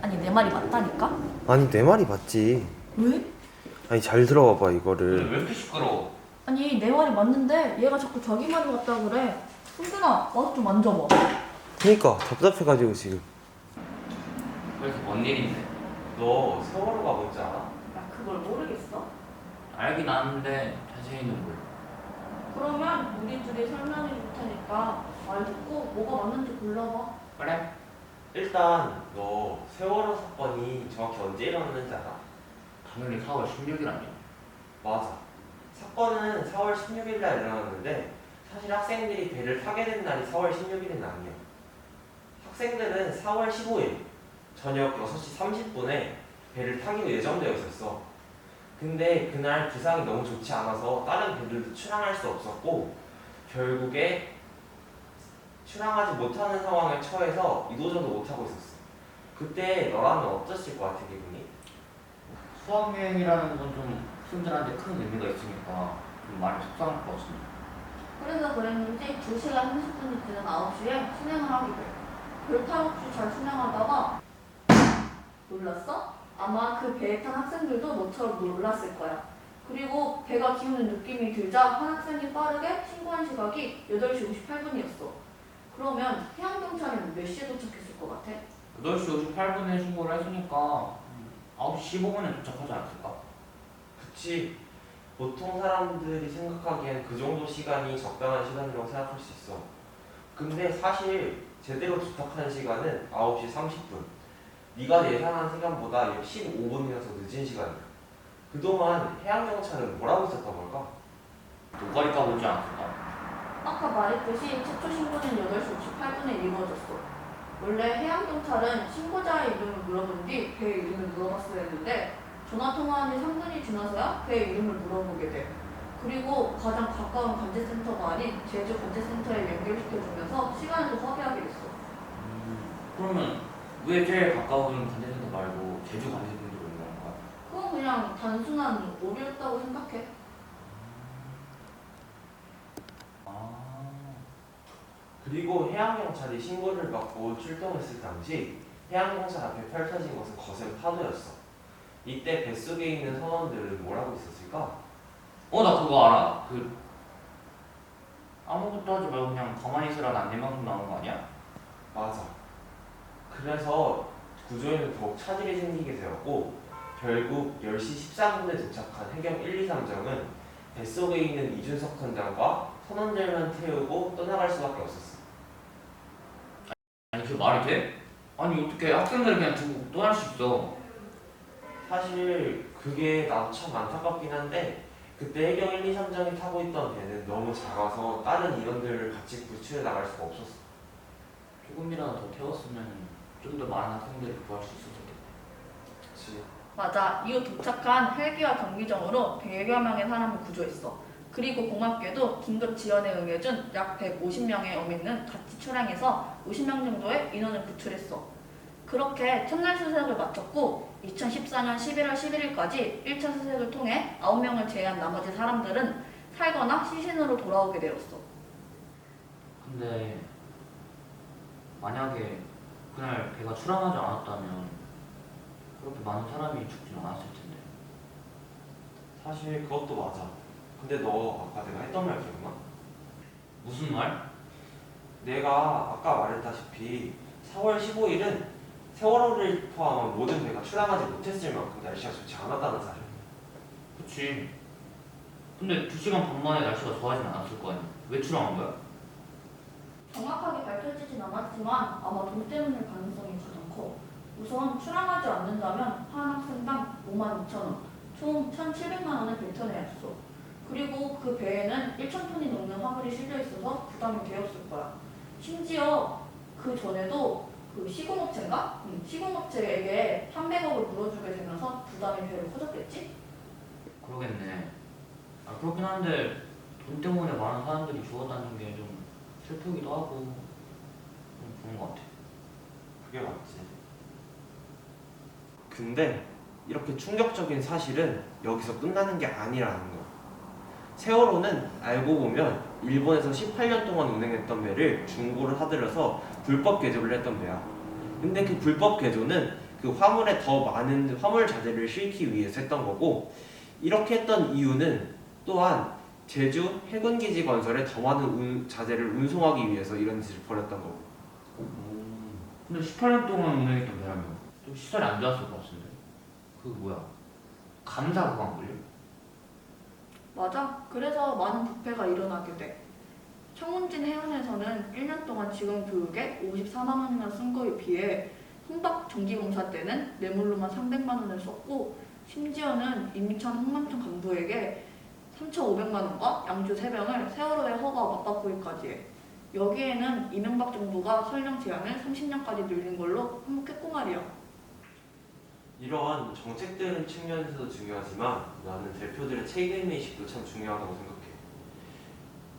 아니 내 말이 맞다니까? 아니 내 말이 맞지. 왜? 아니 잘 들어봐봐 왜 이거를. 이렇게 시끄러워? 아니 내 말이 맞는데 얘가 자꾸 자기 말이 맞다 그래. 승준아 와서 좀 앉아봐. 그니까 답답해가지고 지금. 그래서 뭔 일인데? 너 세월호가 뭔지 알아? 야 그걸 모르겠어? 알긴 아는데 자세히는 몰라. 그러면 우리 둘이 설명해 줄 테니까 말 듣고 뭐가 맞는지 골라봐. 그래? 일단 너 세월호 사건이 정확히 언제 일어났는지 알아? 당연히 4월 16일 아니야? 맞아. 사건은 4월 16일 날 일어났는데 사실 학생들이 배를 타게 된 날이 4월 16일은 아니야. 학생들은 4월 15일 저녁 6시 30분에 배를 타기로 예정되어 있었어. 근데 그날 기상이 너무 좋지 않아서 다른 배들도 출항할 수 없었고 결국에 출항하지 못하는 상황에 처해서 이도저도 못하고 있었어. 그때 너라면 어땠을 것 같아, 기분이? 수학여행이라는 건 좀 학생들한테 큰 의미가 있으니까 좀 많이 속상할 것 같은데. 그래서 그랬는지 2시간 30분이 지난 9시에 순행을 하게 돼. 별 탈 없이 잘 순행하다가 놀랐어? 아마 그 배에 탄 학생들도 너처럼 놀랐을 거야. 그리고 배가 기우는 느낌이 들자 한 학생이 빠르게 신고한 시각이 8시 58분이었어. 그러면 해양경찰은 몇 시에 도착했을 것 같아? 8시 58분에 신고를 했으니까 9시 15분에 도착하지 않았을까? 그치. 보통 사람들이 생각하기엔 그 정도 시간이 적당한 시간이라고 생각할 수 있어. 근데 사실 제대로 도착한 시간은 9시 30분. 네가 예상한 시간보다 15분이라서 늦은 시간이야. 그동안 해양경찰은 뭐라고 있었던 걸까? 노가리 까보지 않았을까? 아까 말했듯이 최초 신고는 8시 58분에 이루어졌어. 원래 해양경찰은 신고자의 이름을 물어본 뒤 배의 이름을 물어봤어야 했는데 전화통화한 지 3분이 지나서야 배의 이름을 물어보게 돼. 그리고 가장 가까운 관제센터가 아닌 제주 관제센터에 연결시켜주면서 시간을 더 허비하게 됐어. 그러면 왜 제일 가까운 관제센터 말고 제주 관제센터로 옮겨간 거야? 그건 그냥 단순한 오류였다고 생각해. 아, 그리고 해양경찰이 신고를 받고 출동했을 당시 해양경찰 앞에 펼쳐진 것은 거센 파도였어. 이때 뱃속에 있는 선원들은 뭐라고 있었을까? 나 그거 알아. 아무것도 하지 말고 그냥 가만히 있으라 난 내만큼 나오는 거 아니야? 맞아. 그래서 구조에는 더욱 차질이 생기게 되었고 결국 10시 13분에 도착한 해경 1, 2, 3정은 뱃속에 있는 이준석 선장과 선원들만 태우고 떠나갈 수밖에 없었어. 아니 그게 말이 돼? 아니 어떻게 학생들을 그냥 두고 떠날 수 있어? 사실 그게 나도 참 안타깝긴 한데 그때 해경 1, 2, 3정이 타고 있던 배는 너무 작아서 다른 인원들을 같이 구출해 나갈 수가 없었어. 조금이라도 더 태웠으면 좀 더 많은 학생들을 구할 수 있었겠네. 그치. 맞아. 이후 도착한 헬기와 경비정으로 100여 명의 사람을 구조했어. 그리고 공학계도 긴급 지원에 응해준 약 150명의 어민은 같이 출항해서 50명 정도의 인원을 구출했어. 그렇게 첫날 수색을 마쳤고 2014년 11월 11일까지 1차 수색을 통해 9명을 제외한 나머지 사람들은 살거나 시신으로 돌아오게 되었어. 근데 만약에 그날 배가 출항하지 않았다면 그렇게 많은 사람이 죽진 않았을 텐데. 사실 그것도 맞아. 근데 너 아까 내가 했던 말 기억나? 무슨 말? 내가 아까 말했다시피 4월 15일은 세월호를 포함한 모든 배가 출항하지 못했을 만큼 날씨가 좋지 않았다는 사실. 그치. 근데 2시간 반 만에 날씨가 좋아지진 않았을 거 아니야. 왜 출항한 거야? 정확하게 밝혀지진 않았지만 아마 돈 때문일 가능성이 가장 커. 우선 출항하지 않는다면 한 학생당 52,000원, 총 1,700만 원을 뱉어내야 했어. 그리고 그 배에는 1,000톤이 넘는 화물이 실려 있어서 부담이 되었을 거야. 심지어 그 전에도 그 시공업체인가? 시공업체에게 300억을 물어주게 되면서 부담이 배로 커졌겠지? 그러겠네. 그렇긴 한데 돈 때문에 많은 사람들이 죽어다니는 게 좀 슬프기도 하고 좀 그런 것 같아. 그게 맞지. 근데 이렇게 충격적인 사실은 여기서 끝나는 게 아니라는 거야. 세월호는 알고 보면 일본에서 18년 동안 운행했던 배를 중고를 사들여서 불법 개조를 했던 배야. 근데 그 불법 개조는 그 화물에 더 많은 화물 자재를 싣기 위해서 했던 거고, 이렇게 했던 이유는 또한 제주 해군기지 건설에 더 많은 자재를 운송하기 위해서 이런 짓을 벌였던 거고. 근데 18년 동안 운행했던 배라면 좀 시설이 안 좋았을 것 같은데. 그 뭐야? 감사 그거 안 걸려? 맞아. 그래서 많은 부패가 일어나게 돼. 청운진 해운에서는 1년 동안 직원 교육에 54만 원이나 쓴 거에 비해 혼박 정기검사 때는 뇌물로만 300만 원을 썼고, 심지어는 임천 흥망청 간부에게 3,500만 원과 양주 3병을 세월호의 허가 맞바꾸기까지 해. 여기에는 이명박 정부가 설령 제한을 30년까지 늘린 걸로 한몫했고 말이야. 이러한 정책들 측면에서도 중요하지만 나는 대표들의 책임의식도 참 중요하다고 생각해.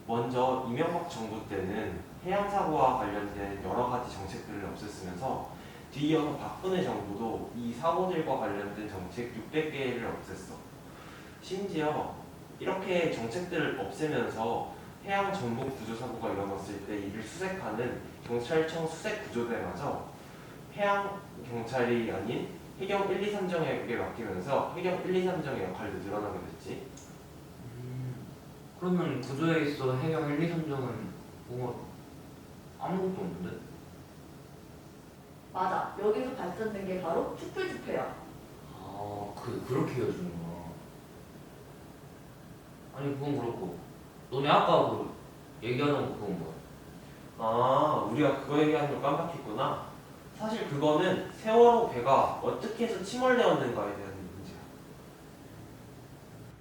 먼저 이명박 정부 때는 해양사고와 관련된 여러 가지 정책들을 없앴으면서 뒤이어서 박근혜 정부도 이 사고들과 관련된 정책 600개를 없앴어. 심지어 이렇게 정책들을 없애면서 해양 전복 구조 사고가 일어났을 때 이를 수색하는 경찰청 수색 구조대마저 해양 경찰이 아닌 해경 1, 2, 3정에게 맡기면서 해경 1, 2, 3정의 역할도 늘어나게 됐지. 그러면 구조에 있어 해경 1, 2, 3정은 뭔가 아무것도 없는데? 맞아. 여기서 발전된 게 바로 촛불 집회야. 그렇게 이어지는구나. 아니 그건 그렇고 너네 아까 그 얘기하는 거 그건 뭐야? 아, 우리가 그거 얘기하는 걸 깜빡했구나. 사실 그거는 세월호 배가 어떻게 해서 침몰되었는가에 대한 문제야.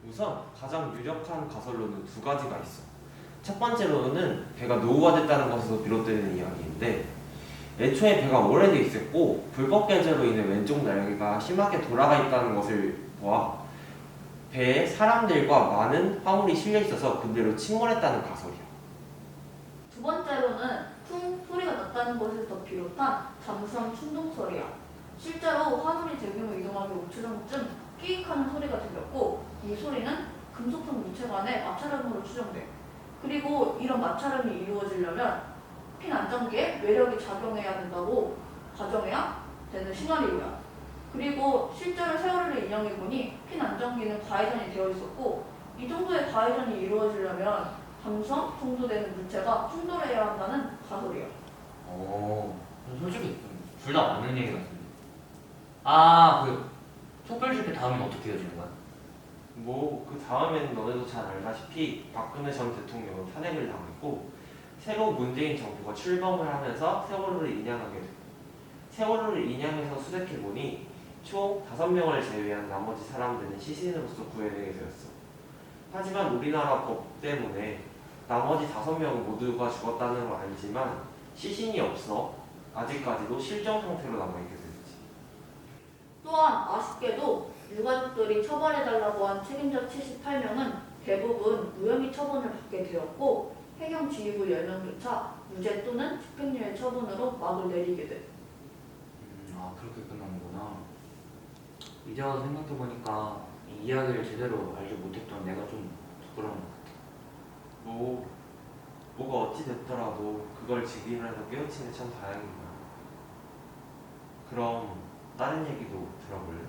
우선 가장 유력한 가설로는 두 가지가 있어. 첫 번째로는 배가 노후화됐다는 것에서 비롯되는 이야기인데, 애초에 배가 오래돼 있었고 불법 개조로 인해 왼쪽 날개가 심하게 돌아가 있다는 것을 보아 배에 사람들과 많은 화물이 실려 있어서 그대로 침몰했다는 가설이야. 두 번째로는 쿵 소리가 났다는 것에서 비롯한 잠수함 충동설이야. 실제로 화물이 대규모 이동하기 5초 전쯤 끼익하는 소리가 들렸고, 이 소리는 금속성 물체 간의 마찰음으로 추정돼. 그리고 이런 마찰음이 이루어지려면 핀 안정기에 외력이 작용해야 된다고 가정해야 되는 시나리오야. 그리고 실제로 세월호를 인용해보니 핀 안정기는 가해전이 되어 있었고, 이 정도의 가해전이 이루어지려면 잠수함 정도 되는 물체가 충돌해야 한다는 가설이야. 솔직히 둘 다 맞는 얘기 같은데. 그 촛불 집회 다음엔 어떻게 이어지는 거야? 뭐 그 다음에는 너네도 잘 알다시피 박근혜 전 대통령은 탄핵을 당했고, 새로 문재인 정부가 출범을 하면서 세월호를 인양하게 돼. 세월호를 인양해서 수색해보니 총 5명을 제외한 나머지 사람들은 시신으로서 구해내게 되었어. 하지만 우리나라 법 때문에 나머지 5명 모두가 죽었다는 건 아니지만 시신이 없어 아직까지도 실종 상태로 남아있게 됐지. 또한 아쉽게도 유가족들이 처벌해달라고 한 책임자 78명은 대부분 무혐의 처분을 받게 되었고, 해경 지휘부 10명조차 무죄 또는 집행유예 처분으로 막을 내리게 돼. 그렇게 끝나는구나. 이제 와서 생각해보니까 이 이야기를 제대로 알지 못했던 내가 좀 부끄러운 것 같아. 뭐가 어찌 됐더라도 그걸 지금이라도 깨우친 게 참 다행이다. 그럼 다른 얘기도 들어볼래?